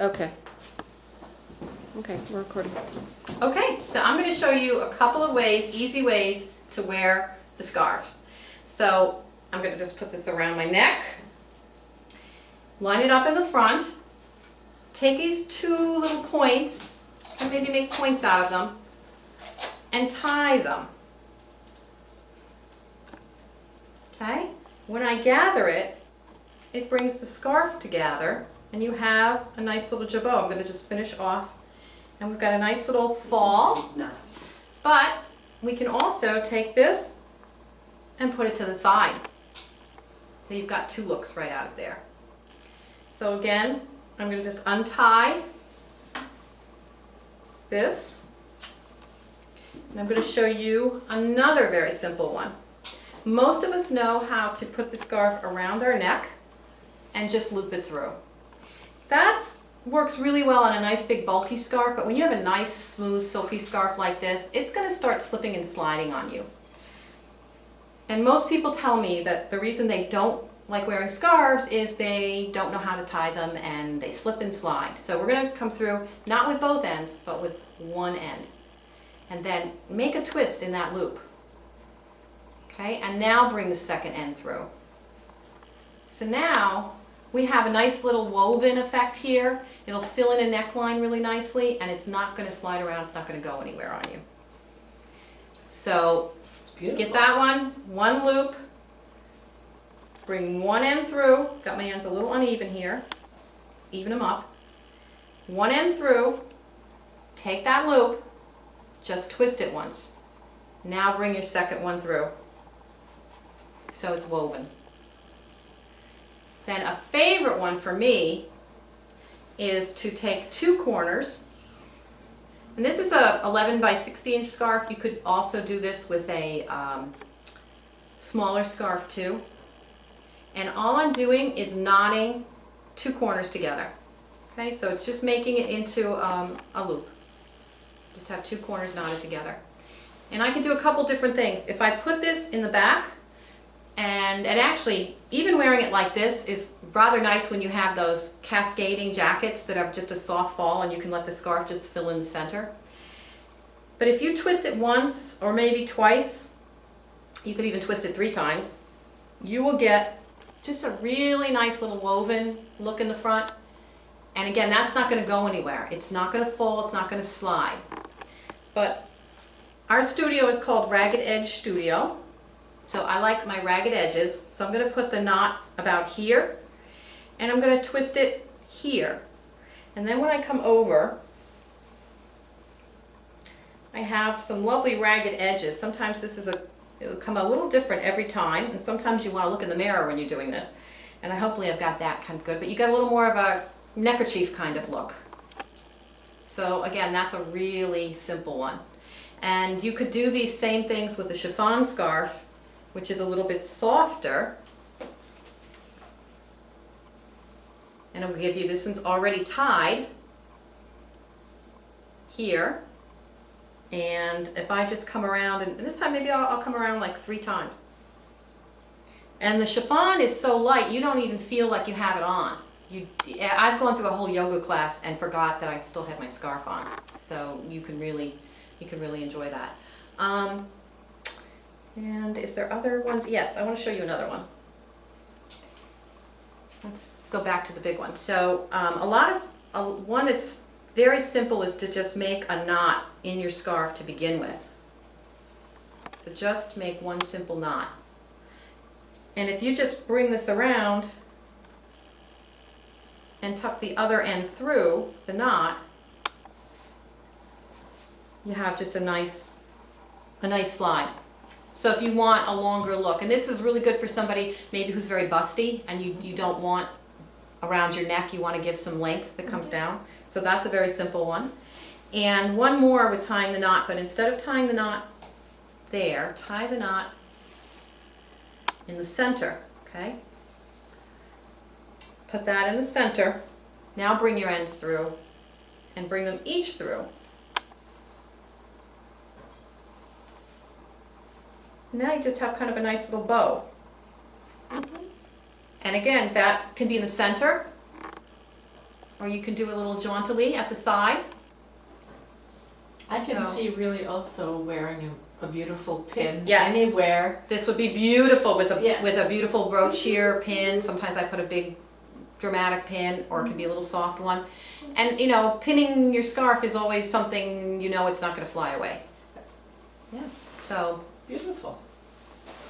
Okay. Okay, we're recording. Okay, so I'm going to show you a couple of ways, easy ways to wear the scarves. So I'm going to just put this around my neck, line it up in the front, take these two little points, and maybe make points out of them, and tie them. Okay, when I gather it, it brings the scarf together, and you have a nice little jabot. I'm going to just finish off. And we've got a nice little fall, but we can also take this and put it to the side. So you've got two looks right out of there. So again, I'm going to just untie this, and I'm going to show you another very simple one. Most of us know how to put the scarf around our neck and just loop it through. That's works really well on a nice big bulky scarf, but when you have a nice smooth silky scarf like this, it's going to start slipping and sliding on you. And most people tell me that the reason they don't like wearing scarves is they don't know how to tie them and they slip and slide. So we're going to come through not with both ends, but with one end. And then make a twist in that loop. Okay, and now bring the second end through. So now we have a nice little woven effect here. It'll fill in a neckline really nicely, and it's not going to slide around. It's not going to go anywhere on you. So get that one loop, bring one end through. Got my ends a little uneven here. Let's even them up. One end through, take that loop, just twist it once. Now bring your second one through. So it's woven. Then a favorite one for me is to take two corners, and this is a 11 by 60 inch scarf. You could also do this with a smaller scarf too. And all I'm doing is knotting two corners together. Okay, so it's just making it into a loop. Just have two corners knotted together. And I can do a couple different things. If I put this in the back, and actually, even wearing it like this is rather nice when you have those cascading jackets that have just a soft fall and you can let the scarf just fill in the center. But if you twist it once or maybe twice, you could even twist it 3 times, you will get just a really nice little woven look in the front. And again, that's not going to go anywhere. It's not going to fall, it's not going to slide. But our studio is called Ragged Edge Studio. So I like my ragged edges, so I'm going to put the knot about here, and I'm going to twist it here. And then when I come over, I have some lovely ragged edges. Sometimes it'll come a little different every time, and sometimes you want to look in the mirror when you're doing this. And hopefully I've got that kind of good, but you got a little more of a neckerchief kind of look. So again, that's a really simple one. And you could do these same things with a chiffon scarf, which is a little bit softer. And it will give you, this one's already tied here. And if I just come around, and this time maybe I'll come around like 3 times. And the chiffon is so light, you don't even feel like you have it on. I've gone through a whole yoga class and forgot that I still had my scarf on. So you can really enjoy that. And is there other ones? Yes, I want to show you another one. Let's go back to the big one. So one that's very simple is to just make a knot in your scarf to begin with. So just make one simple knot. And if you just bring this around and tuck the other end through the knot, you have just a nice slide. So if you want a longer look, and this is really good for somebody maybe who's very busty and you don't want around your neck, you want to give some length that comes down. So that's a very simple one. And one more with tying the knot, but instead of tying the knot there, tie the knot in the center, okay? Put that in the center. Now bring your ends through and bring them each through. Now you just have kind of a nice little bow. And again, that can be in the center or you can do a little jauntily at the side. I can So- see really also wearing a beautiful pin Yes. anywhere. This would be beautiful with a Yes. with a beautiful brooch here, pin. Sometimes I put a big dramatic pin, or it could be a little soft one. And you know, pinning your scarf is always something, you know, it's not going to fly away. Yeah. So Beautiful.